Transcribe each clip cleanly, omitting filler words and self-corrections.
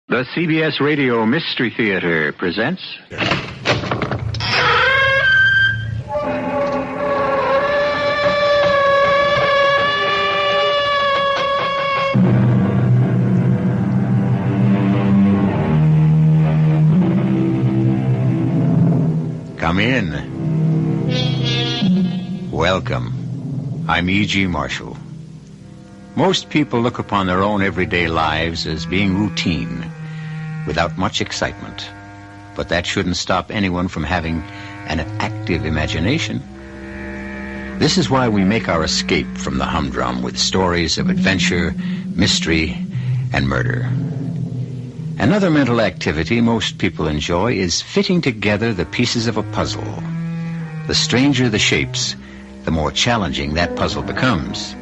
The CBS Radio Mystery Theater presents... Come in. Welcome. I'm E.G. Marshall. Most people look upon their own everyday lives as being routine, without much excitement. But that shouldn't stop anyone from having an active imagination. This is why we make our escape from the humdrum with stories of adventure, mystery, and murder. Another mental activity most people enjoy is fitting together the pieces of a puzzle. The stranger the shapes, the more challenging that puzzle becomes.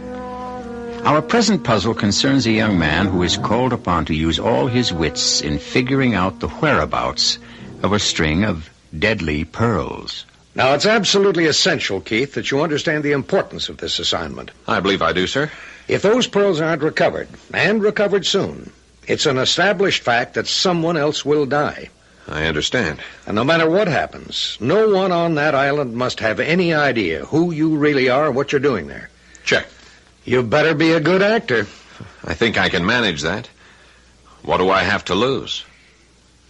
Our present puzzle concerns a young man who is called upon to use all his wits in figuring out the whereabouts of a string of deadly pearls. Now, it's absolutely essential, Keith, that you understand the importance of this assignment. I believe I do, sir. If those pearls aren't recovered, and recovered soon, it's an established fact that someone else will die. I understand. And no matter what happens, no one on that island must have any idea who you really are or what you're doing there. Check. You better be a good actor. I think I can manage that. What do I have to lose?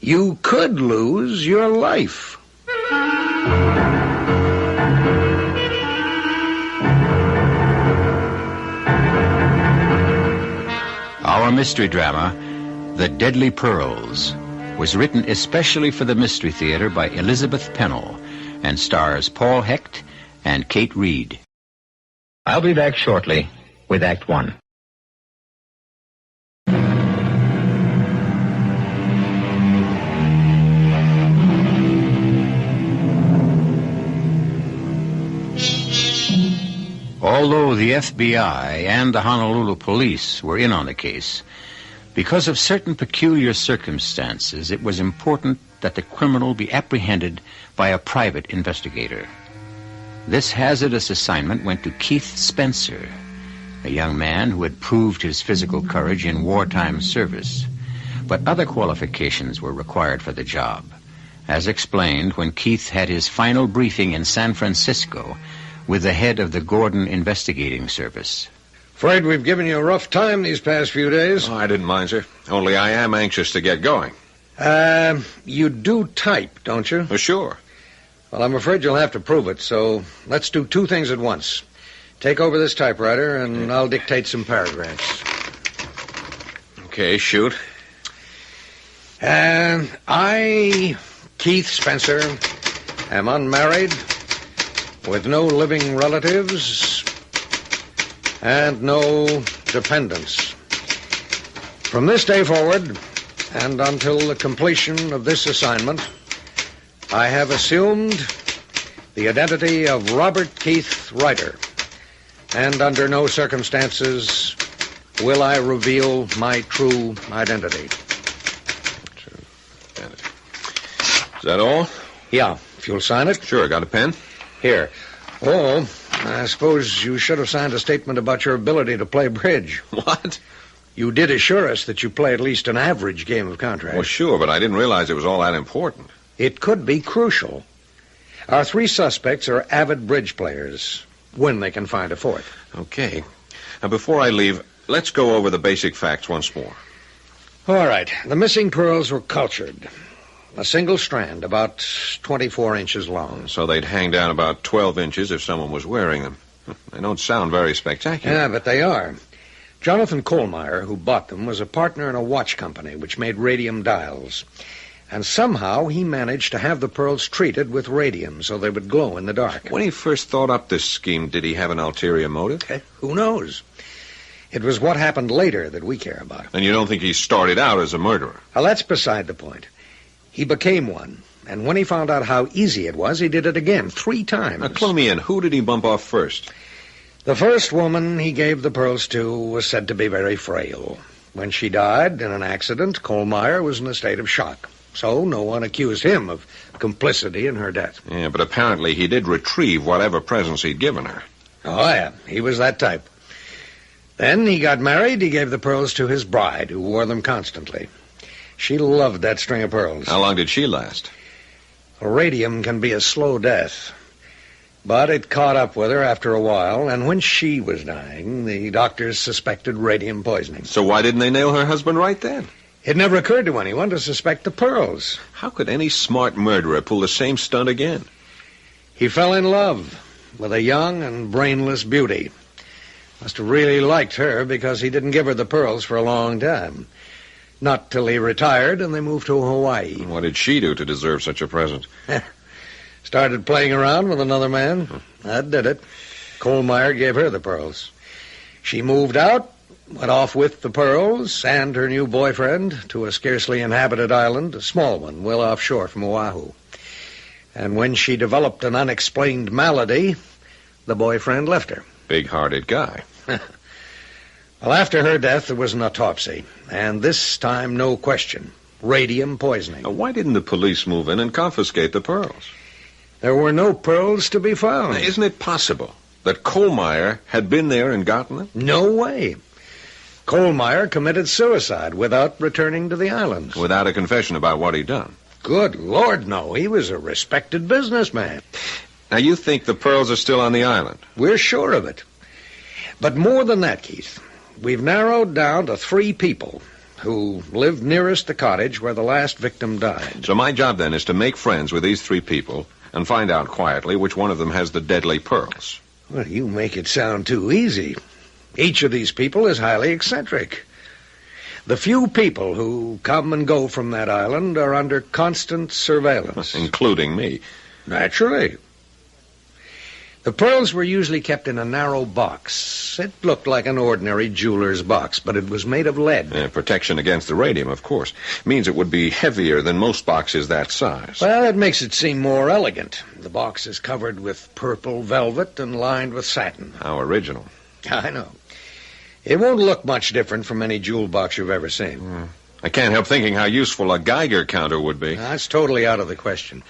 You could lose your life. Our mystery drama, The Deadly Pearls, was written especially for the Mystery Theater by Elizabeth Pennell and stars Paul Hecht and Kate Reid. I'll be back shortly with Act One. Although the FBI and the Honolulu police were in on the case, because of certain peculiar circumstances, it was important that the criminal be apprehended by a private investigator. This hazardous assignment went to Keith Spencer, a young man who had proved his physical courage in wartime service. But other qualifications were required for the job, as explained when Keith had his final briefing in San Francisco with the head of the Gordon Investigating Service. Afraid we've given you a rough time these past few days. Oh, I didn't mind, sir. Only I am anxious to get going. You do type, don't you? Well, sure. Well, I'm afraid you'll have to prove it, so let's do two things at once. Take over this typewriter, and I'll dictate some paragraphs. Okay, shoot. I, Keith Spencer, am unmarried, with no living relatives, and no dependents. From this day forward, and until the completion of this assignment, I have assumed the identity of Robert Keith Ryder, and under no circumstances will I reveal my true identity. Is that all? Yeah, if you'll sign it. Sure, got a pen? Here. Oh, I suppose you should have signed a statement about your ability to play bridge. What? You did assure us that you play at least an average game of contract. Well, sure, but I didn't realize it was all that important. It could be crucial. Our three suspects are avid bridge players, when they can find a fourth. Okay. Now, before I leave, let's go over the basic facts once more. All right. The missing pearls were cultured. A single strand, about 24 inches long. So they'd hang down about 12 inches if someone was wearing them. They don't sound very spectacular. Yeah, but they are. Jonathan Kohlmeyer, who bought them, was a partner in a watch company which made radium dials. And somehow he managed to have the pearls treated with radium so they would glow in the dark. When he first thought up this scheme, did he have an ulterior motive? Who knows? It was what happened later that we care about. And you don't think he started out as a murderer? Well, that's beside the point. He became one, and when he found out how easy it was, he did it again, 3 times. Now, clue me in. Who did he bump off first? The first woman he gave the pearls to was said to be very frail. When she died in an accident, Kohlmeyer was in a state of shock. So no one accused him of complicity in her death. Yeah, but apparently he did retrieve whatever presents he'd given her. Oh, yeah. He was that type. Then he got married. He gave the pearls to his bride, who wore them constantly. She loved that string of pearls. How long did she last? Radium can be a slow death. But it caught up with her after a while, and when she was dying, the doctors suspected radium poisoning. So why didn't they nail her husband right then? It never occurred to anyone to suspect the pearls. How could any smart murderer pull the same stunt again? He fell in love with a young and brainless beauty. Must have really liked her because he didn't give her the pearls for a long time. Not till he retired and they moved to Hawaii. What did she do to deserve such a present? Started playing around with another man. That did it. Kohlmeyer gave her the pearls. She moved out, went off with the pearls and her new boyfriend to a scarcely inhabited island, a small one, well offshore from Oahu. And when she developed an unexplained malady, the boyfriend left her. Big-hearted guy. Well, after her death, there was an autopsy. And this time, no question. Radium poisoning. Now, why didn't the police move in and confiscate the pearls? There were no pearls to be found. Now, isn't it possible that Kohlmeyer had been there and gotten them? No way. Kohlmeyer committed suicide without returning to the islands. Without a confession about what he'd done? Good Lord, no. He was a respected businessman. Now, you think the pearls are still on the island? We're sure of it. But more than that, Keith, we've narrowed down to 3 people who lived nearest the cottage where the last victim died. So my job, then, is to make friends with these 3 people and find out quietly which one of them has the deadly pearls. Well, you make it sound too easy. Each of these people is highly eccentric. The few people who come and go from that island are under constant surveillance. Including me. Naturally. The pearls were usually kept in a narrow box. It looked like an ordinary jeweler's box, but it was made of lead. Protection against the radium, of course. Means it would be heavier than most boxes that size. Well, it makes it seem more elegant. The box is covered with purple velvet and lined with satin. How original. I know. It won't look much different from any jewel box you've ever seen. I can't help thinking how useful a Geiger counter would be. That's totally out of the question.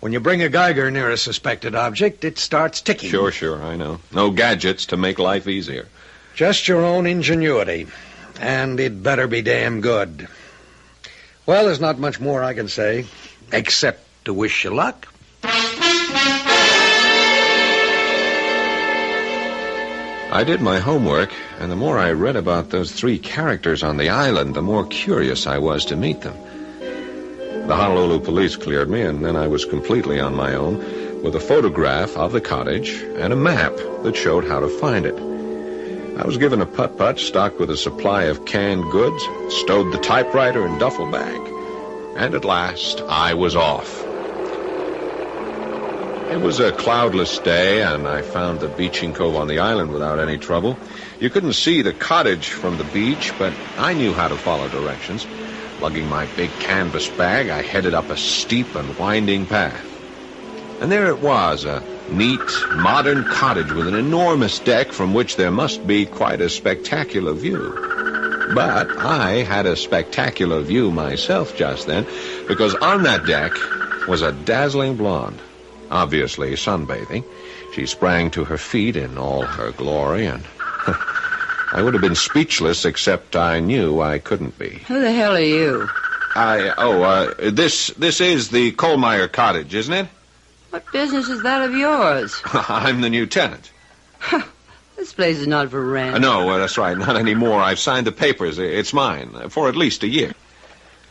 When you bring a Geiger near a suspected object, it starts ticking. Sure, I know. No gadgets to make life easier. Just your own ingenuity. And it better be damn good. Well, there's not much more I can say, except to wish you luck. I did my homework, and the more I read about those 3 characters on the island, the more curious I was to meet them. The Honolulu police cleared me, and then I was completely on my own with a photograph of the cottage and a map that showed how to find it. I was given a putt-putt stocked with a supply of canned goods, stowed the typewriter and duffel bag, and at last I was off. It was a cloudless day, and I found the beaching cove on the island without any trouble. You couldn't see the cottage from the beach, but I knew how to follow directions. Lugging my big canvas bag, I headed up a steep and winding path. And there it was, a neat, modern cottage with an enormous deck from which there must be quite a spectacular view. But I had a spectacular view myself just then, because on that deck was a dazzling blonde, obviously sunbathing. She sprang to her feet in all her glory, and I would have been speechless, except I knew I couldn't be. Who the hell are you? This is the Kohlmeyer cottage, isn't it? What business is that of yours? I'm the new tenant. This place is not for rent. No, that's right, not anymore. I've signed the papers. It's mine, for at least a year.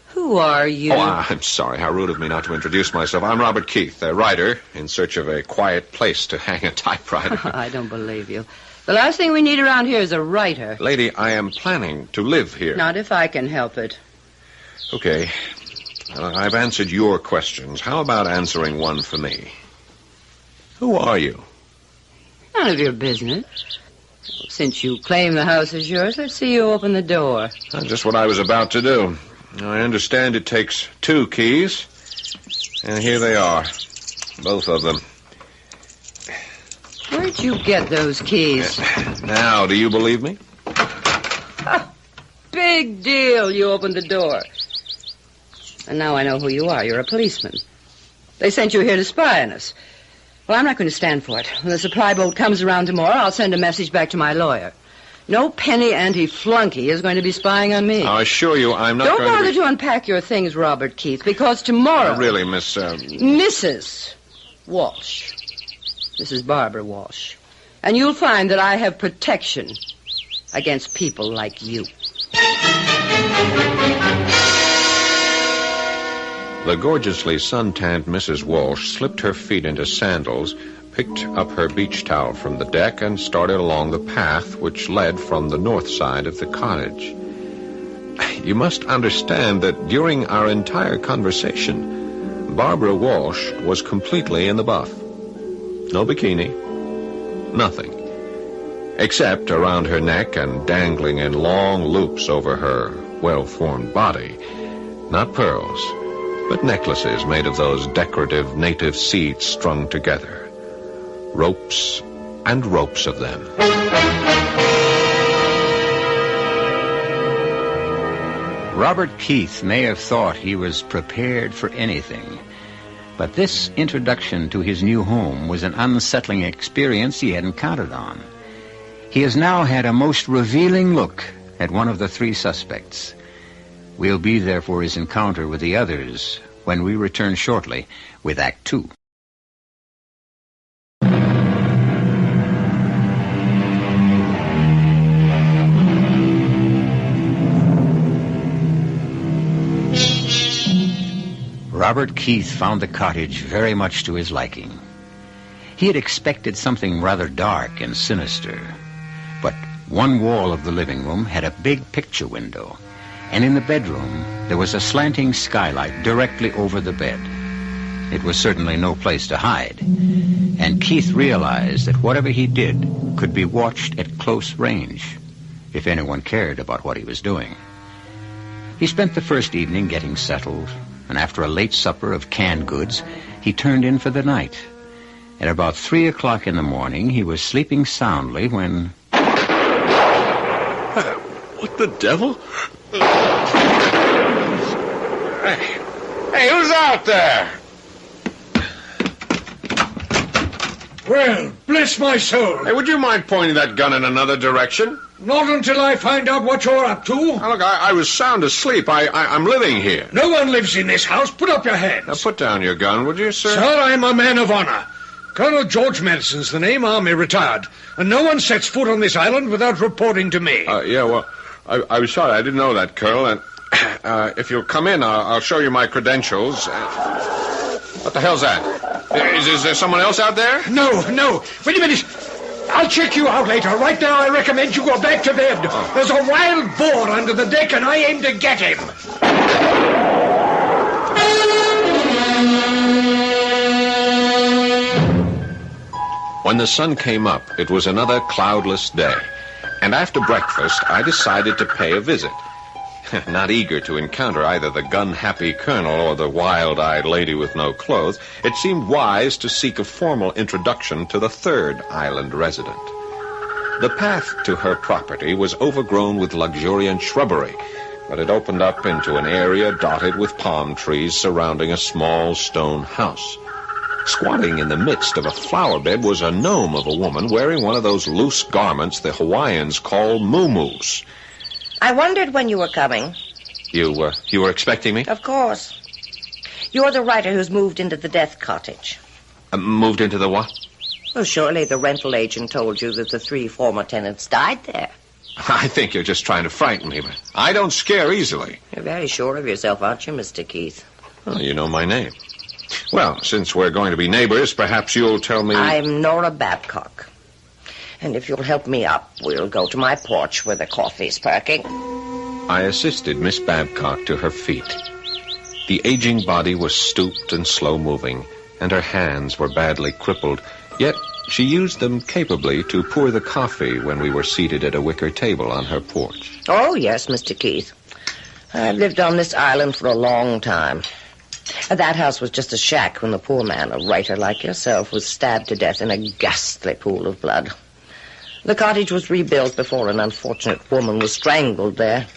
Who are you? Oh, I'm sorry. How rude of me not to introduce myself. I'm Robert Keith, a writer in search of a quiet place to hang a typewriter. I don't believe you. The last thing we need around here is a writer. Lady, I am planning to live here. Not if I can help it. Okay. I've answered your questions. How about answering one for me? Who are you? None of your business. Since you claim the house is yours, let's see you open the door. That's just what I was about to do. I understand it takes 2 keys. And here they are. Both of them. Where'd you get those keys? Now, do you believe me? Big deal. You opened the door. And now I know who you are. You're a policeman. They sent you here to spy on us. Well, I'm not going to stand for it. When the supply boat comes around tomorrow, I'll send a message back to my lawyer. No penny anti-flunky is going to be spying on me. I assure you I'm not Don't going bother to... to unpack your things, Robert Keith, because tomorrow... Really, Miss... Mrs. Walsh. Mrs. Barbara Walsh. And you'll find that I have protection against people like you. The gorgeously suntanned Mrs. Walsh slipped her feet into sandals, picked up her beach towel from the deck, and started along the path which led from the north side of the cottage. You must understand that during our entire conversation, Barbara Walsh was completely in the buff. No bikini, nothing. Except around her neck and dangling in long loops over her well-formed body. Not pearls, but necklaces made of those decorative native seeds strung together. Ropes and ropes of them. Robert Keith may have thought he was prepared for anything, but this introduction to his new home was an unsettling experience he hadn't counted on. He has now had a most revealing look at one of the three suspects. We'll be there for his encounter with the others when we return shortly with Act 2. Robert Keith found the cottage very much to his liking. He had expected something rather dark and sinister, but one wall of the living room had a big picture window, and in the bedroom there was a slanting skylight directly over the bed. It was certainly no place to hide, and Keith realized that whatever he did could be watched at close range, if anyone cared about what he was doing. He spent the first evening getting settled, and after a late supper of canned goods, he turned in for the night. At about 3 o'clock in the morning, he was sleeping soundly when... What the devil? Hey, who's out there? Well, bless my soul. Hey, would you mind pointing that gun in another direction? Not until I find out what you're up to. Now, look, I was sound asleep. I'm living here. No one lives in this house. Put up your hands. Now, put down your gun, would you, sir? Sir, I'm a man of honor. Colonel George Madison's the name, Army retired. And no one sets foot on this island without reporting to me. Yeah, well, I was sorry. I didn't know that, Colonel. And if you'll come in, I'll show you my credentials. What the hell's that? Is there someone else out there? No. Wait a minute. I'll check you out later. Right now, I recommend you go back to bed. Oh. There's a wild boar under the deck, and I aim to get him. When the sun came up, it was another cloudless day. And after breakfast, I decided to pay a visit. Not eager to encounter either the gun-happy colonel or the wild-eyed lady with no clothes, it seemed wise to seek a formal introduction to the third island resident. The path to her property was overgrown with luxuriant shrubbery, but it opened up into an area dotted with palm trees surrounding a small stone house. Squatting in the midst of a flower bed was a gnome of a woman wearing one of those loose garments the Hawaiians call muumuus. I wondered when you were coming. You were expecting me? Of course. You're the writer who's moved into the death cottage. Moved into the what? Well, surely the rental agent told you that the 3 former tenants died there. I think you're just trying to frighten me, but I don't scare easily. You're very sure of yourself, aren't you, Mr. Keith? Well, you know my name. Well, since we're going to be neighbors, perhaps you'll tell me... I'm Nora Babcock. And if you'll help me up, we'll go to my porch where the coffee's perking. I assisted Miss Babcock to her feet. The aging body was stooped and slow-moving, and her hands were badly crippled, yet she used them capably to pour the coffee when we were seated at a wicker table on her porch. Oh, yes, Mr. Keith. I've lived on this island for a long time. That house was just a shack when the poor man, a writer like yourself, was stabbed to death in a ghastly pool of blood. The cottage was rebuilt before an unfortunate woman was strangled there.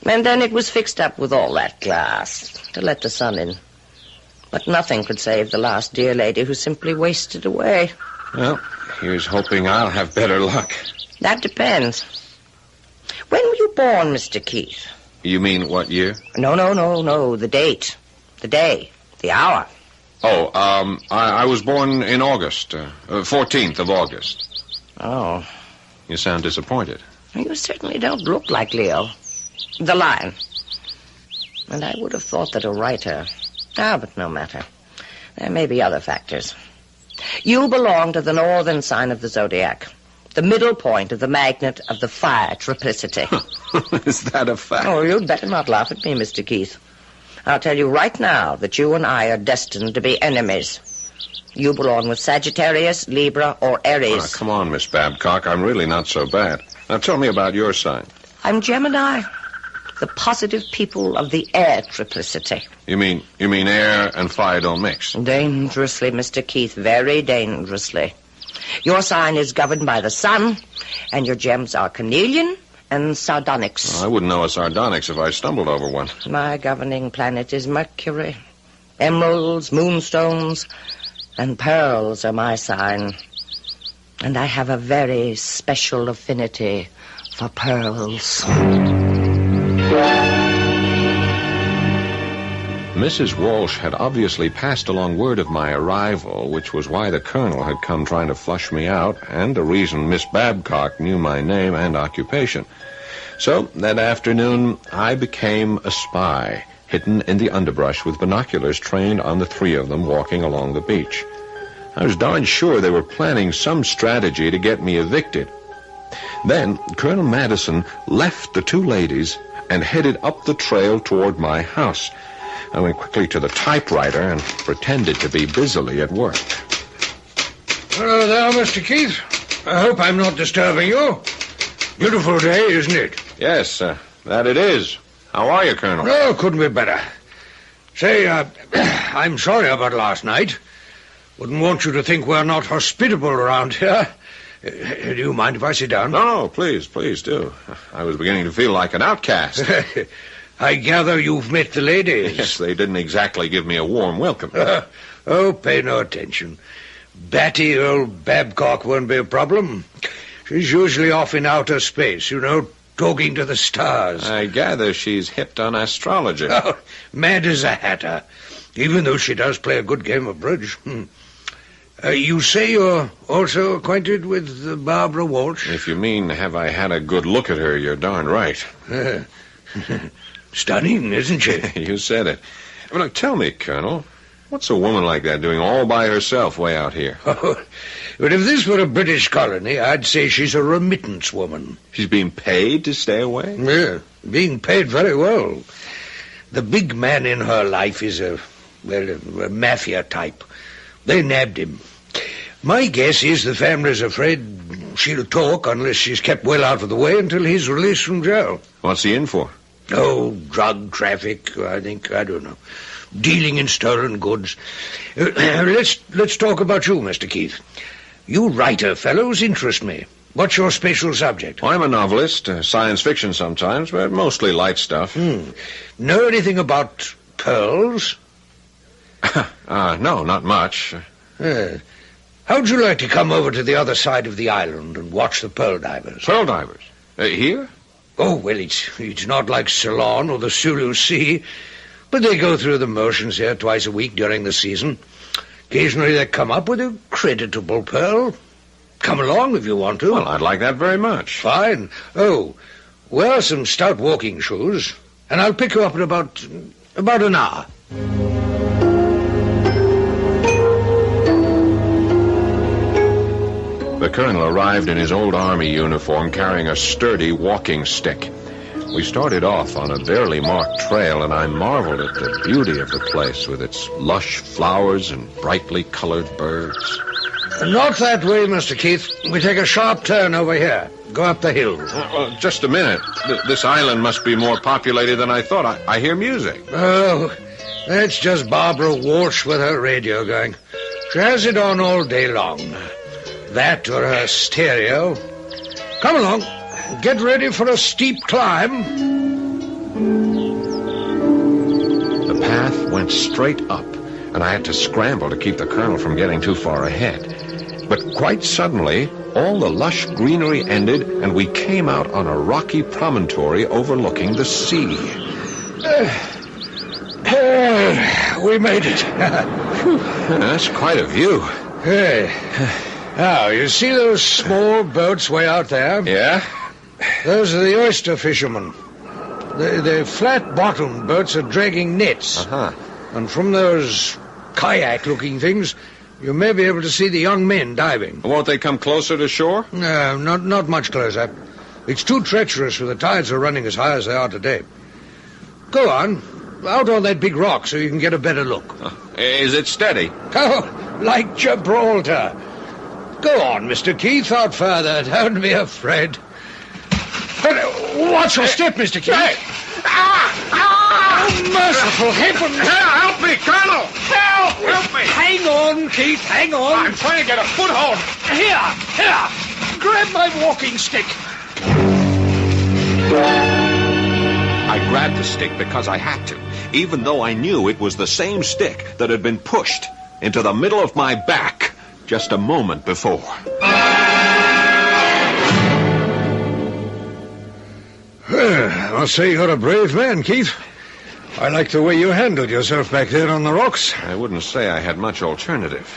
And then it was fixed up with all that glass to let the sun in. But nothing could save the last dear lady who simply wasted away. Well, here's hoping I'll have better luck. That depends. When were you born, Mr. Keith? You mean what year? No. The date. The day. The hour. Oh, I was born in August. 14th of August. Oh. You sound disappointed. You certainly don't look like Leo. The Lion. And I would have thought that a writer... but no matter. There may be other factors. You belong to the northern sign of the zodiac. The middle point of the magnet of the fire triplicity. Is that a fact? Oh, you'd better not laugh at me, Mr. Keith. I'll tell you right now that you and I are destined to be enemies. You belong with Sagittarius, Libra, or Aries. Come on, Miss Babcock. I'm really not so bad. Now tell me about your sign. I'm Gemini, the positive people of the air triplicity. You mean air and fire don't mix? Dangerously, Mr. Keith, very dangerously. Your sign is governed by the sun, and your gems are carnelian and sardonyx. Well, I wouldn't know a sardonyx if I stumbled over one. My governing planet is Mercury. Emeralds, moonstones, and pearls are my sign. And I have a very special affinity for pearls. Mrs. Walsh had obviously passed along word of my arrival, which was why the colonel had come trying to flush me out, and the reason Miss Babcock knew my name and occupation. So, that afternoon, I became a spy, hidden in the underbrush with binoculars trained on the three of them walking along the beach. I was darn sure they were planning some strategy to get me evicted. Then, Colonel Madison left the two ladies and headed up the trail toward my house. I went quickly to the typewriter and pretended to be busily at work. Hello there, Mr. Keith. I hope I'm not disturbing you. Beautiful day, isn't it? Yes, that it is. How are you, Colonel? Oh, couldn't be better. Say, I'm sorry about last night. Wouldn't want you to think we're not hospitable around here. Do you mind if I sit down? No, please do. I was beginning to feel like an outcast. I gather you've met the ladies. Yes, they didn't exactly give me a warm welcome. Pay no attention. Batty old Babcock won't be a problem. She's usually off in outer space, talking to the stars. I gather she's hipped on astrology. Oh, mad as a hatter, even though she does play a good game of bridge. You say you're also acquainted with Barbara Walsh? If you mean, have I had a good look at her, you're darn right. Stunning, isn't she? You said it. Well, look, tell me, Colonel, what's a woman like that doing all by herself way out here? Oh, but if this were a British colony, I'd say she's a remittance woman. She's being paid to stay away? Yeah, being paid very well. The big man in her life is a mafia type. They nabbed him. My guess is the family's afraid she'll talk unless she's kept well out of the way until he's released from jail. What's he in for? Oh, drug traffic, I think. I don't know. Dealing in stolen goods. Let's talk about you, Mr. Keith. You writer fellows interest me. What's your special subject? I'm a novelist, science fiction sometimes, but mostly light stuff. Know anything about pearls? No, not much. How'd you like to come over to the other side of the island and watch the pearl divers? Pearl divers? Here? Oh, well, it's not like Ceylon or the Sulu Sea, but they go through the motions here twice a week during the season. Occasionally they come up with a creditable pearl. Come along if you want to. Well, I'd like that very much. Fine. Oh, wear some stout walking shoes, and I'll pick you up in about an hour. The colonel arrived in his old army uniform carrying a sturdy walking stick. We started off on a barely marked trail, and I marveled at the beauty of the place with its lush flowers and brightly colored birds. Not that way, Mr. Keith. We take a sharp turn over here. Go up the hill. Just a minute. This island must be more populated than I thought. I hear music. Oh, that's just Barbara Walsh with her radio going. She has it on all day long. That or her stereo. Come along. Get ready for a steep climb. The path went straight up, and I had to scramble to keep the colonel from getting too far ahead. But quite suddenly, all the lush greenery ended, and we came out on a rocky promontory overlooking the sea. We made it. That's quite a view. Hey. Now, you see those small boats way out there? Yeah? Those are the oyster fishermen. The flat-bottomed boats are dragging nets. Uh-huh. And from those kayak-looking things, you may be able to see the young men diving. Won't they come closer to shore? No, not much closer. It's too treacherous for the tides are running as high as they are today. Go on, out on that big rock so you can get a better look. Is it steady? Oh, like Gibraltar. Go on, Mr. Keith, out further. Don't be afraid. Watch your step, Mr. Keith. Hey! Oh, merciful heaven! Help me, Colonel! Help me! Hang on, Keith, hang on. I'm trying to get a foothold. Here. Grab my walking stick. I grabbed the stick because I had to, even though I knew it was the same stick that had been pushed into the middle of my back just a moment before. I'll say you're a brave man, Keith. I like the way you handled yourself back there on the rocks. I wouldn't say I had much alternative.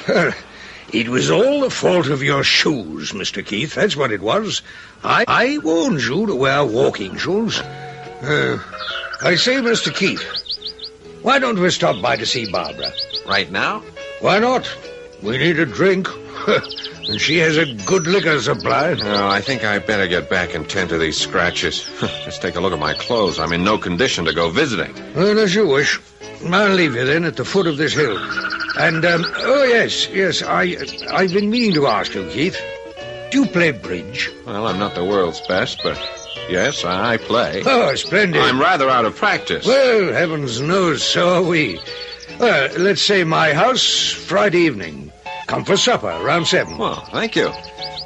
It was all the fault of your shoes, Mr. Keith. That's what it was. I warned you to wear walking shoes. I say, Mr. Keith, why don't we stop by to see Barbara? Right now? Why not? We need a drink. And she has a good liquor supply. Oh, I think I better get back and tend to these scratches. Just take a look at my clothes. I'm in no condition to go visiting. Well, as you wish. I'll leave you then at the foot of this hill. And, oh, yes, I've been meaning to ask you, Keith. Do you play bridge? Well, I'm not the world's best, but yes, I play. Oh, splendid. I'm rather out of practice. Well, heavens knows, so are we. Well, let's say my house, Friday evening. Come for supper, around 7. Well, thank you.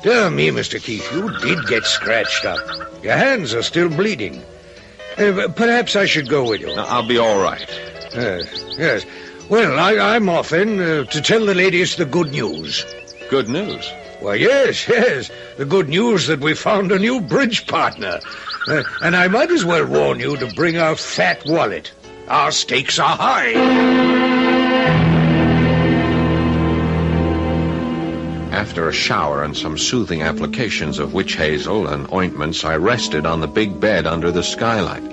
Dear me, Mr. Keith, you did get scratched up. Your hands are still bleeding. Perhaps I should go with you. No, I'll be all right. Yes. Well, I'm off then to tell the ladies the good news. Good news? Well, yes. The good news that we found a new bridge partner. And I might as well warn you to bring a fat wallet. Our stakes are high. After a shower and some soothing applications of witch hazel and ointments, I rested on the big bed under the skylight.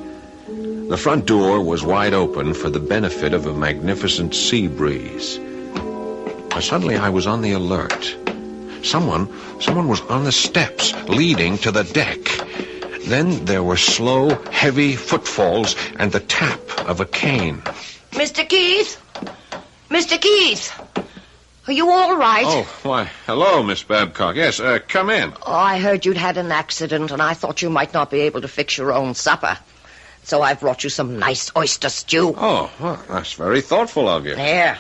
The front door was wide open for the benefit of a magnificent sea breeze. Suddenly I was on the alert. Someone was on the steps leading to the deck. Then there were slow, heavy footfalls and the tap of a cane. Mr. Keith? Mr. Keith? Are you all right? Oh, why, hello, Miss Babcock. Yes, come in. Oh, I heard you'd had an accident, and I thought you might not be able to fix your own supper. So I brought you some nice oyster stew. Oh, well, that's very thoughtful of you. There.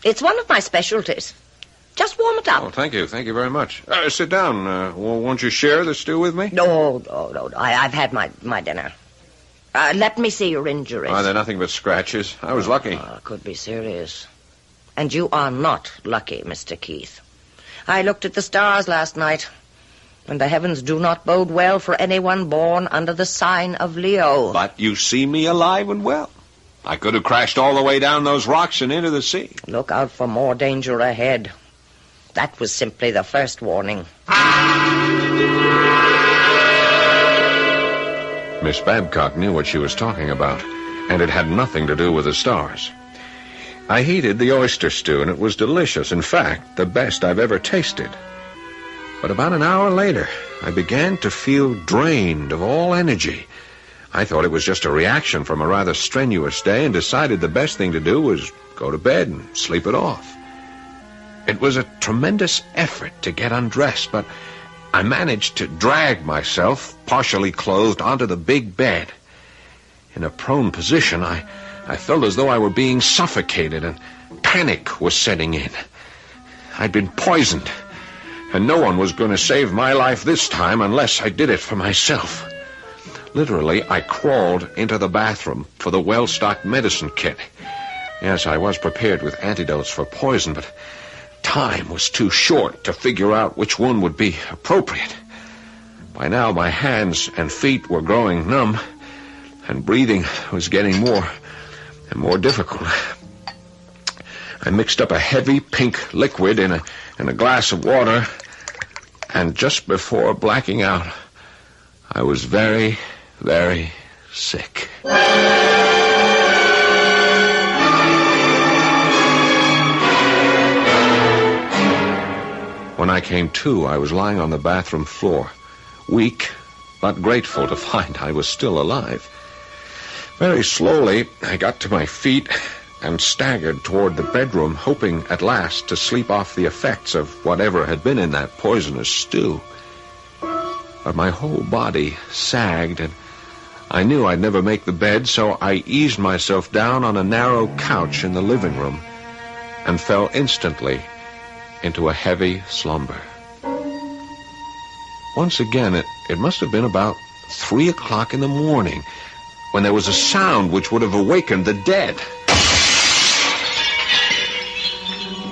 It's one of my specialties. Just warm it up. Oh, thank you very much. Sit down. Won't you share the stew with me? No. I've had my dinner. Let me see your injuries. Oh, they're nothing but scratches. I was lucky. It could be serious. And you are not lucky, Mr. Keith. I looked at the stars last night, and the heavens do not bode well for anyone born under the sign of Leo. But you see me alive and well. I could have crashed all the way down those rocks and into the sea. Look out for more danger ahead. That was simply the first warning. Miss Babcock knew what she was talking about, and it had nothing to do with the stars. I heated the oyster stew, and it was delicious. In fact, the best I've ever tasted. But about an hour later, I began to feel drained of all energy. I thought it was just a reaction from a rather strenuous day and decided the best thing to do was go to bed and sleep it off. It was a tremendous effort to get undressed, but I managed to drag myself, partially clothed, onto the big bed. In a prone position, I felt as though I were being suffocated, and panic was setting in. I'd been poisoned, and no one was going to save my life this time unless I did it for myself. Literally, I crawled into the bathroom for the well-stocked medicine kit. Yes, I was prepared with antidotes for poison, but time was too short to figure out which one would be appropriate. By now, my hands and feet were growing numb, and breathing was getting more and more difficult. I mixed up a heavy pink liquid in a glass of water, and just before blacking out, I was very, very sick. When I came to, I was lying on the bathroom floor, weak but grateful to find I was still alive. Very slowly, I got to my feet and staggered toward the bedroom, hoping at last to sleep off the effects of whatever had been in that poisonous stew. But my whole body sagged, and I knew I'd never make the bed, so I eased myself down on a narrow couch in the living room and fell instantly into a heavy slumber. Once again, it must have been about 3 o'clock in the morning when there was a sound which would have awakened the dead.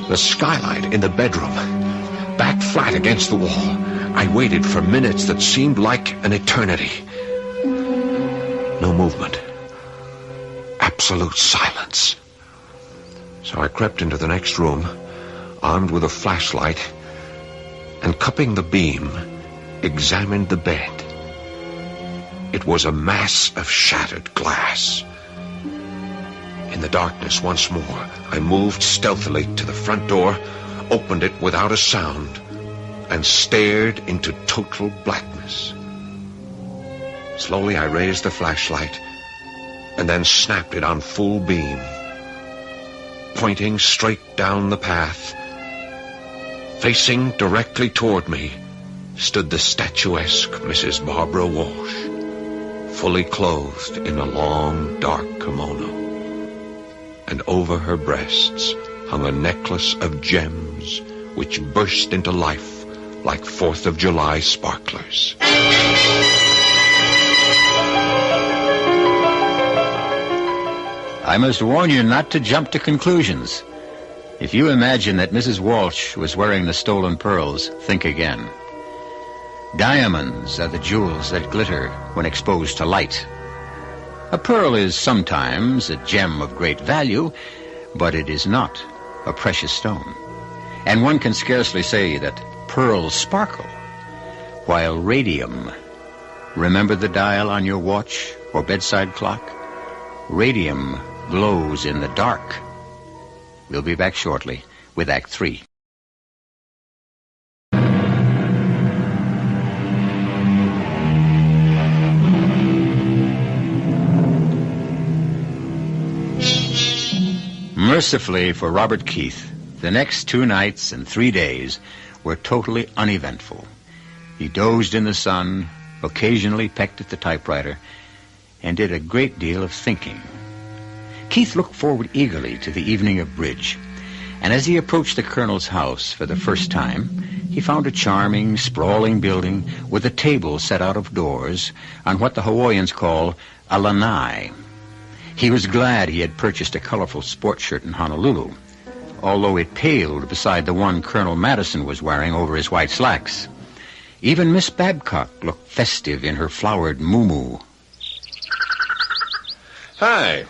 The skylight in the bedroom, back flat against the wall. I waited for minutes that seemed like an eternity. No movement. Absolute silence. So I crept into the next room, armed with a flashlight, and cupping the beam, examined the bed. It was a mass of shattered glass. In the darkness once more, I moved stealthily to the front door, opened it without a sound, and stared into total blackness. Slowly I raised the flashlight and then snapped it on full beam. Pointing straight down the path, facing directly toward me, stood the statuesque Mrs. Barbara Walsh, fully clothed in a long, dark kimono. And over her breasts hung a necklace of gems which burst into life like 4th of July sparklers. I must warn you not to jump to conclusions. If you imagine that Mrs. Walsh was wearing the stolen pearls, think again. Diamonds are the jewels that glitter when exposed to light. A pearl is sometimes a gem of great value, but it is not a precious stone. And one can scarcely say that pearls sparkle, while radium, remember the dial on your watch or bedside clock? Radium glows in the dark. We'll be back shortly with Act 3. Mercifully for Robert Keith, the next 2 nights and 3 days were totally uneventful. He dozed in the sun, occasionally pecked at the typewriter, and did a great deal of thinking. Keith looked forward eagerly to the evening of bridge, and as he approached the colonel's house for the first time, he found a charming, sprawling building with a table set out of doors on what the Hawaiians call a lanai. He was glad he had purchased a colorful sports shirt in Honolulu, although it paled beside the one Colonel Madison was wearing over his white slacks. Even Miss Babcock looked festive in her flowered muumuu. Hi.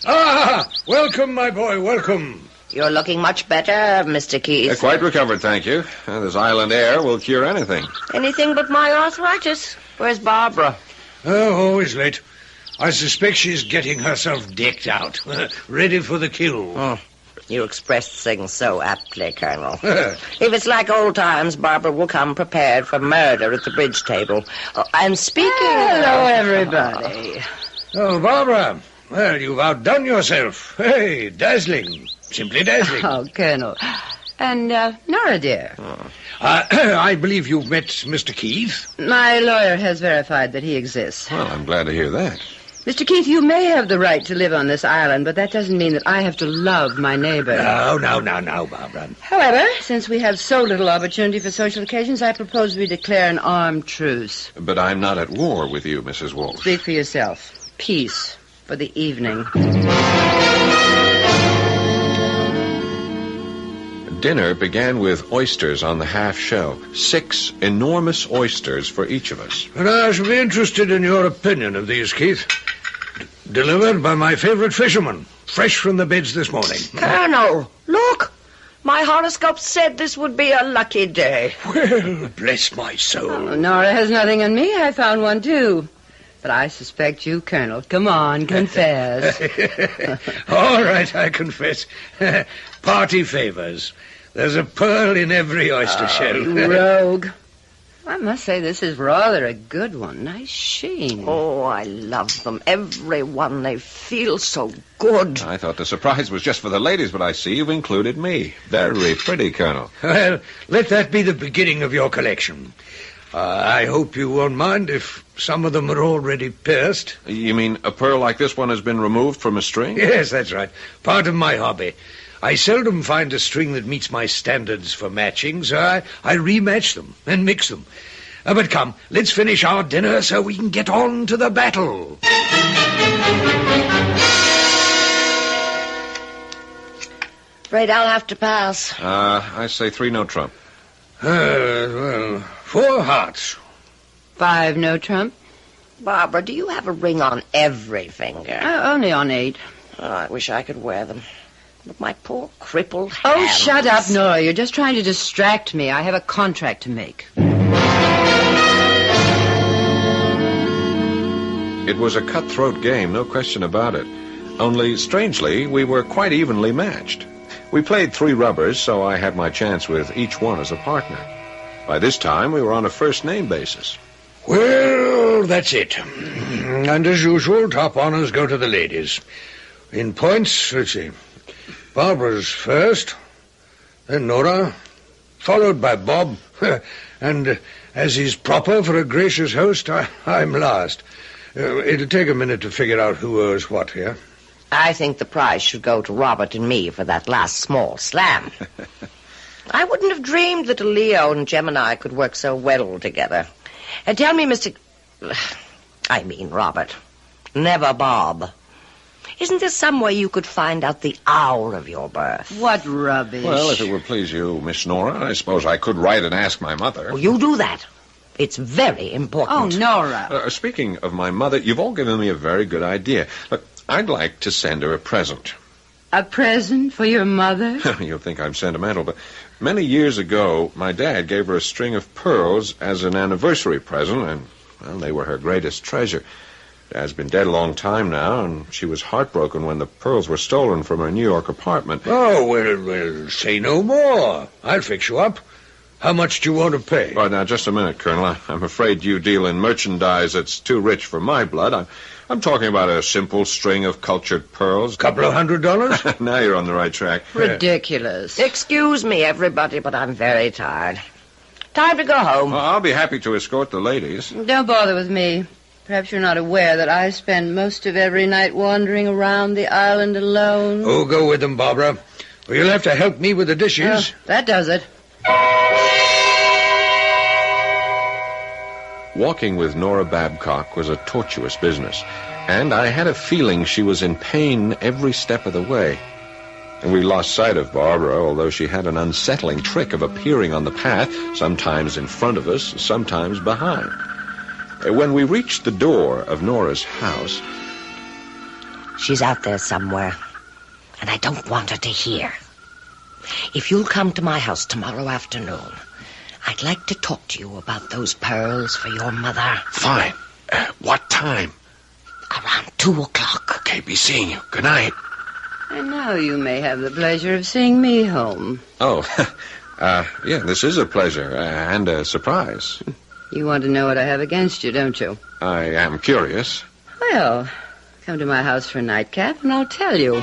Ah, welcome, my boy, welcome. You're looking much better, Mr. Keith. Quite recovered, thank you. This island air will cure anything. Anything but my arthritis. Where's Barbara? Oh, always late. I suspect she's getting herself decked out, ready for the kill. Oh, you expressed things so aptly, Colonel. If it's like old times, Barbara will come prepared for murder at the bridge table. Oh, I'm speaking... Hello, everybody. Oh, Barbara, well, you've outdone yourself. Hey, dazzling. Simply dazzling. Oh, Colonel. And, Nora, dear. I believe you've met Mr. Keith. My lawyer has verified that he exists. Well, I'm glad to hear that. Mr. Keith, you may have the right to live on this island, but that doesn't mean that I have to love my neighbor. No, Barbara. However, since we have so little opportunity for social occasions, I propose we declare an armed truce. But I'm not at war with you, Mrs. Walsh. Speak for yourself. Peace for the evening. Dinner began with oysters on the half-shell. 6 enormous oysters for each of us. And I should be interested in your opinion of these, Keith. Delivered by my favorite fisherman, fresh from the beds this morning. Colonel, look! My horoscope said this would be a lucky day. Well, bless my soul. Oh, Nora has nothing on me. I found one, too. But I suspect you, Colonel. Come on, confess. All right, I confess. Party favors. There's a pearl in every oyster shell. You rogue. I must say this is rather a good one. Nice sheen. Oh, I love them. Every one. They feel so good. I thought the surprise was just for the ladies, but I see you've included me. Very pretty, Colonel. Well, let that be the beginning of your collection. I hope you won't mind if some of them are already pierced. You mean a pearl like this one has been removed from a string? Yes, that's right. Part of my hobby. I seldom find a string that meets my standards for matching, so I rematch them and mix them. But come, let's finish our dinner so we can get on to the battle. Afraid I'll have to pass. I say 3 no trump. Well, 4 hearts. 5 no trump. Barbara, do you have a ring on every finger? Only on 8. Oh, I wish I could wear them. But my poor crippled Oh, hands. shut up, Nora. You're just trying to distract me. I have a contract to make. It was a cutthroat game, no question about it. Only, strangely, we were quite evenly matched. We played 3 rubbers, so I had my chance with each one as a partner. By this time, we were on a first-name basis. Well, that's it. And as usual, top honors go to the ladies. In points, let's see. Barbara's first, then Nora, followed by Bob, and as is proper for a gracious host, I'm last. It'll take a minute to figure out who owes what here. I think the prize should go to Robert and me for that last small slam. I wouldn't have dreamed that a Leo and Gemini could work so well together. And tell me, Robert, never Bob. Isn't there some way you could find out the hour of your birth? What rubbish. Well, if it would please you, Miss Nora, I suppose I could write and ask my mother. Well, you do that. It's very important. Oh, Nora. Speaking of my mother, you've all given me a very good idea. Look, I'd like to send her a present. A present for your mother? You'll think I'm sentimental, but many years ago, my dad gave her a string of pearls as an anniversary present, and, well, they were her greatest treasure. Dad's been dead a long time now, and she was heartbroken when the pearls were stolen from her New York apartment. Oh, well, say no more. I'll fix you up. How much do you want to pay? Right, now, just a minute, Colonel. I'm afraid you deal in merchandise that's too rich for my blood. I'm talking about a simple string of cultured pearls. Couple of $100? Now you're on the right track. Ridiculous. Excuse me, everybody, but I'm very tired. Time to go home. Well, I'll be happy to escort the ladies. Don't bother with me. Perhaps you're not aware that I spend most of every night wandering around the island alone. Oh, go with them, Barbara. Well, you'll have to help me with the dishes. That does it. Walking with Nora Babcock was a tortuous business, and I had a feeling she was in pain every step of the way. And we lost sight of Barbara, although she had an unsettling trick of appearing on the path, sometimes in front of us, sometimes behind. When we reached the door of Nora's house... She's out there somewhere, and I don't want her to hear. If you'll come to my house tomorrow afternoon, I'd like to talk to you about those pearls for your mother. Fine. What time? Around 2 o'clock. Okay, be seeing you. Good night. And now you may have the pleasure of seeing me home. Oh, yeah, this is a pleasure and a surprise. You want to know what I have against you, don't you? I am curious. Well, come to my house for a nightcap, and I'll tell you.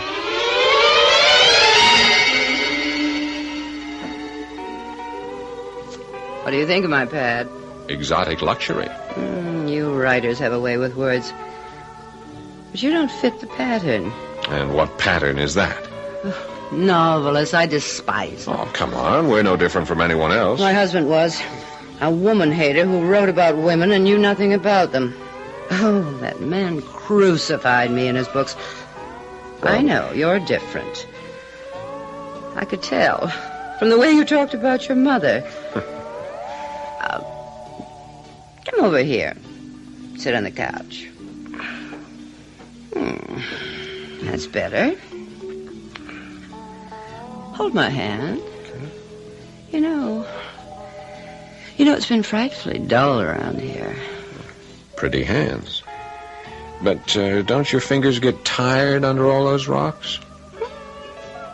What do you think of my pad? Exotic luxury. You writers have a way with words. But you don't fit the pattern. And what pattern is that? Novelists, I despise them. Oh, come on. We're no different from anyone else. My husband was. A woman-hater who wrote about women and knew nothing about them. Oh, that man crucified me in his books. I know, you're different. I could tell. From the way you talked about your mother. Come over here. Sit on the couch. That's better. Hold my hand. You know, it's been frightfully dull around here. Pretty hands. But don't your fingers get tired under all those rocks?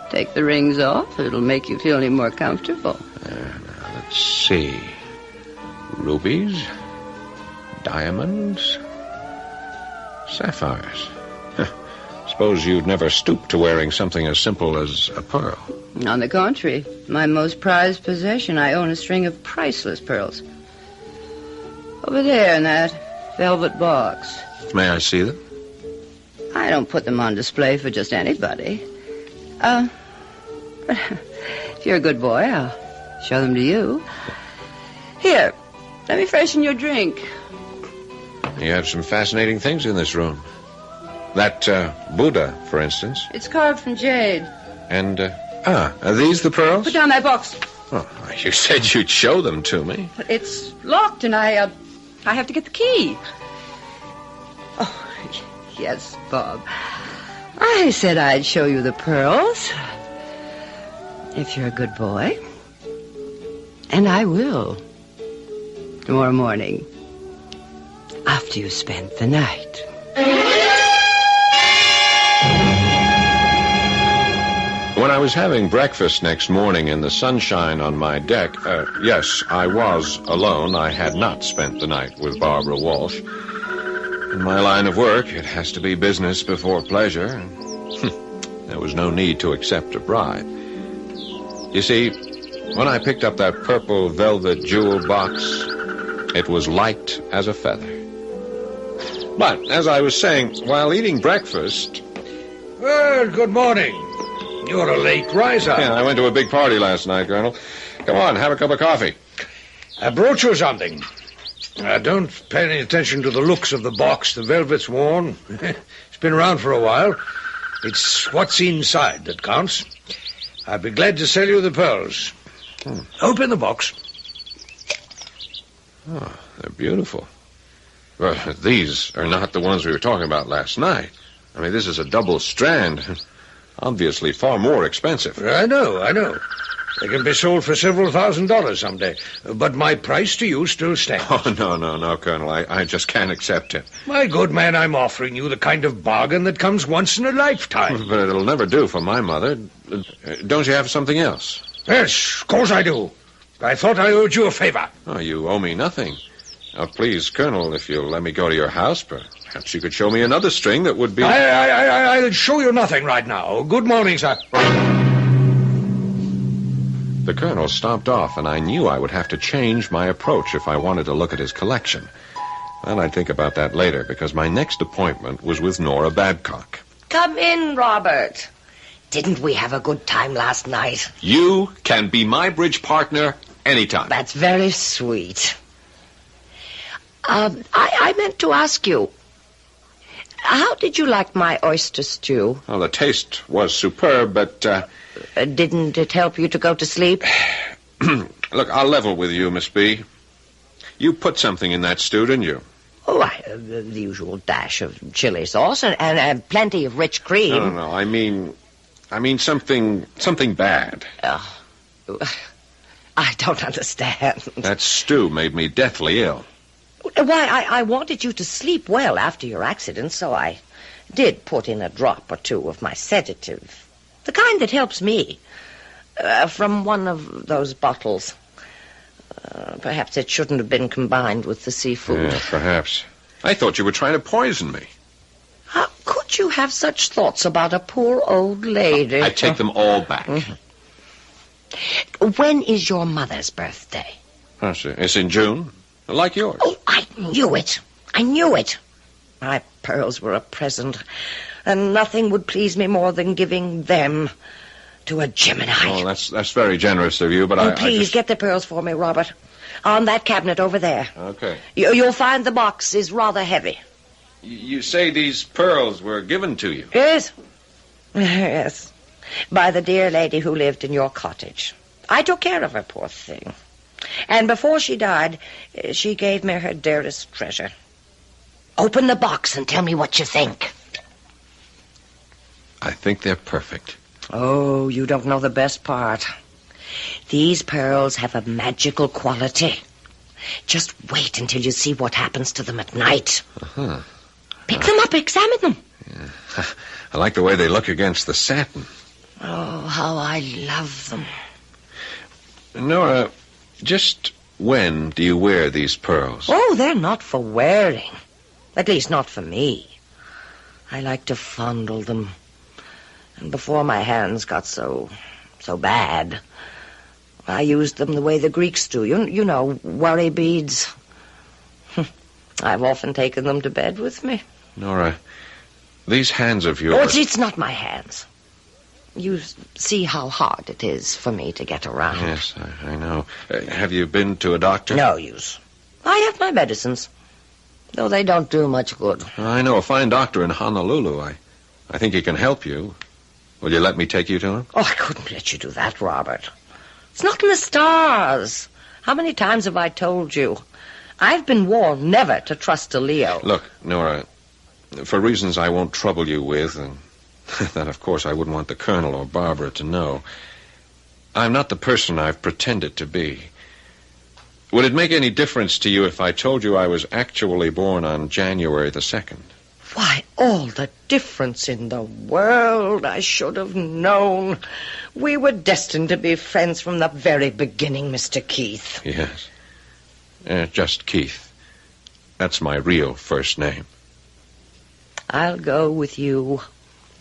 Take the rings off. It'll make you feel any more comfortable. Now, let's see. Rubies, diamonds, sapphires. Suppose you'd never stoop to wearing something as simple as a pearl. On the contrary, my most prized possession, I own a string of priceless pearls. Over there in that velvet box. May I see them? I don't put them on display for just anybody. If you're a good boy, I'll show them to you. Here, let me freshen your drink. You have some fascinating things in this room. That Buddha, for instance. It's carved from jade. And, are these the pearls? Put down that box. Oh, you said you'd show them to me. But it's locked, and I have to get the key. Oh, yes, Bob. I said I'd show you the pearls. If you're a good boy. And I will. Tomorrow morning. After you spent the night. When I was having breakfast next morning in the sunshine on my deck, yes, I was alone. I had not spent the night with Barbara Walsh. In my line of work, it has to be business before pleasure. There was no need to accept a bribe. You see, when I picked up that purple velvet jewel box, it was light as a feather. But, as I was saying, while eating breakfast... Well, good morning. You're a late riser. Yeah, I went to a big party last night, Colonel. Come on, have a cup of coffee. I brought you something. Don't pay any attention to the looks of the box. The velvet's worn. It's been around for a while. It's what's inside that counts. I'd be glad to sell you the pearls. Open the box. Oh, they're beautiful. Well, these are not the ones we were talking about last night. I mean, this is a double strand. Obviously far more expensive. I know. They can be sold for several $1,000s someday. But my price to you still stands. Oh, no, Colonel. I just can't accept it. My good man, I'm offering you the kind of bargain that comes once in a lifetime. But it'll never do for my mother. Don't you have something else? Yes, of course I do. I thought I owed you a favor. Oh, you owe me nothing. Now, please, Colonel, if you'll let me go to your house, perhaps you could show me another string that would be... I'll show you nothing right now. Good morning, sir. The Colonel stopped off, and I knew I would have to change my approach if I wanted to look at his collection. Well, I'd think about that later, because my next appointment was with Nora Babcock. Come in, Robert. Didn't we have a good time last night? You can be my bridge partner anytime. That's very sweet. I meant to ask you, how did you like my oyster stew? Well, the taste was superb, but... didn't it help you to go to sleep? Look, I'll level with you, Miss B. You put something in that stew, didn't you? Oh, the usual dash of chili sauce and plenty of rich cream. No. I mean something bad. I don't understand. That stew made me deathly ill. Why, I wanted you to sleep well after your accident, so I did put in a drop or two of my sedative. The kind that helps me. From one of those bottles. Perhaps it shouldn't have been combined with the seafood. Yeah, perhaps. I thought you were trying to poison me. How could you have such thoughts about a poor old lady? I take them all back. Mm-hmm. When is your mother's birthday? It's in June. Like yours. Oh, I knew it. My pearls were a present, and nothing would please me more than giving them to a Gemini. Oh, that's very generous of you, but Please, get the pearls for me, Robert. On that cabinet over there. Okay. You'll find the box is rather heavy. You say these pearls were given to you? Yes. Yes. By the dear lady who lived in your cottage. I took care of her, poor thing. And before she died, she gave me her dearest treasure. Open the box and tell me what you think. I think they're perfect. Oh, you don't know the best part. These pearls have a magical quality. Just wait until you see what happens to them at night. Uh-huh. Pick them up, examine them. Yeah. I like the way they look against the satin. Oh, how I love them. Nora, just when do you wear these pearls? Oh, they're not for wearing. At least not for me. I like to fondle them. And before my hands got so bad, I used them the way the Greeks do. You know, worry beads. I've often taken them to bed with me. Nora, these hands of yours... Oh, it's not my hands. You see how hard it is for me to get around. Yes, I know. Have you been to a doctor? No use. I have my medicines, though they don't do much good. I know a fine doctor in Honolulu. I think he can help you. Will you let me take you to him? Oh, I couldn't let you do that, Robert. It's not in the stars. How many times have I told you? I've been warned never to trust a Leo. Look, Nora, for reasons I won't trouble you with, and that, of course, I wouldn't want the Colonel or Barbara to know, I'm not the person I've pretended to be. Would it make any difference to you if I told you I was actually born on January the 2nd? Why, all the difference in the world. I should have known. We were destined to be friends from the very beginning, Mr. Keith. Yes. Just Keith. That's my real first name. I'll go with you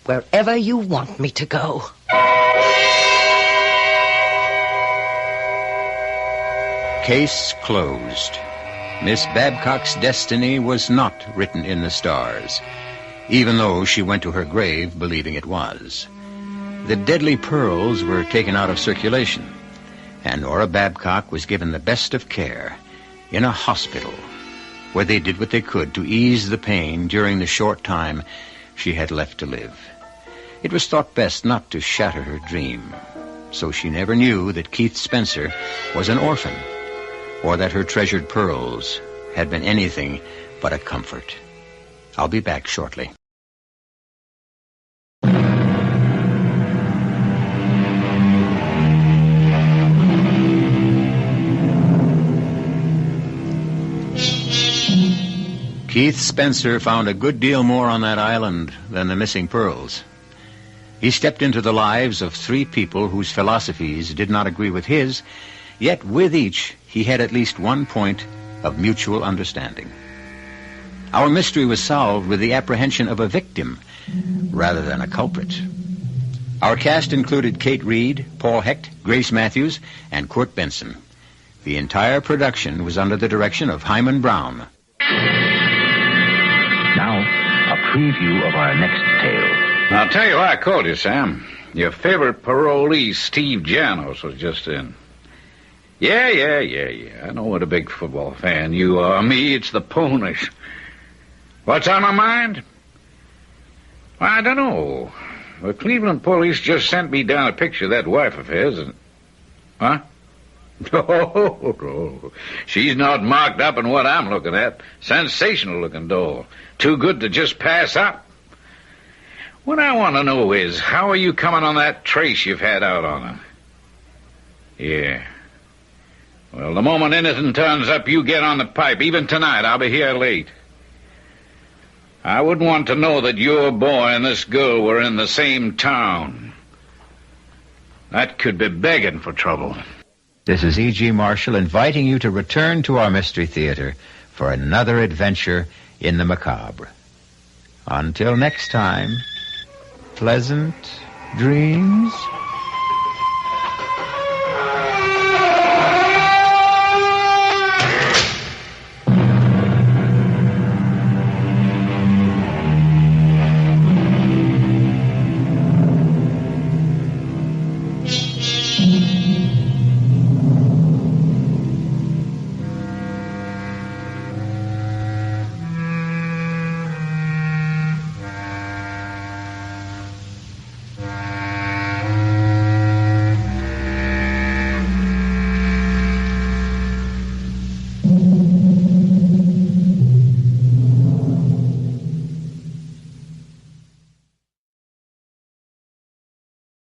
wherever you want me to go. Case closed. Miss Babcock's destiny was not written in the stars, even though she went to her grave believing it was. The deadly pearls were taken out of circulation, and Nora Babcock was given the best of care in a hospital, where they did what they could to ease the pain during the short time she had left to live. It was thought best not to shatter her dream, so she never knew that Keith Spencer was an orphan, or that her treasured pearls had been anything but a comfort. I'll be back shortly. Keith Spencer found a good deal more on that island than the missing pearls. He stepped into the lives of 3 people whose philosophies did not agree with his, yet with each he had at least one point of mutual understanding. Our mystery was solved with the apprehension of a victim rather than a culprit. Our cast included Kate Reid, Paul Hecht, Grace Matthews, and Kurt Benson. The entire production was under the direction of Himan Brown. Now, a preview of our next tale. I'll tell you why I called you, Sam. Your favorite parolee, Steve Janos, was just in. Yeah. I know what a big football fan you are. Me, it's the ponies. What's on my mind? Well, I don't know. The Cleveland police just sent me down a picture of that wife of his, and... Huh? No. She's not marked up in what I'm looking at. Sensational-looking doll. Too good to just pass up. What I want to know is, how are you coming on that trace you've had out on her? Yeah. Well, the moment anything turns up, you get on the pipe. Even tonight, I'll be here late. I wouldn't want to know that your boy and this girl were in the same town. That could be begging for trouble. This is E.G. Marshall inviting you to return to our Mystery Theater for another adventure in the macabre. Until next time, pleasant dreams.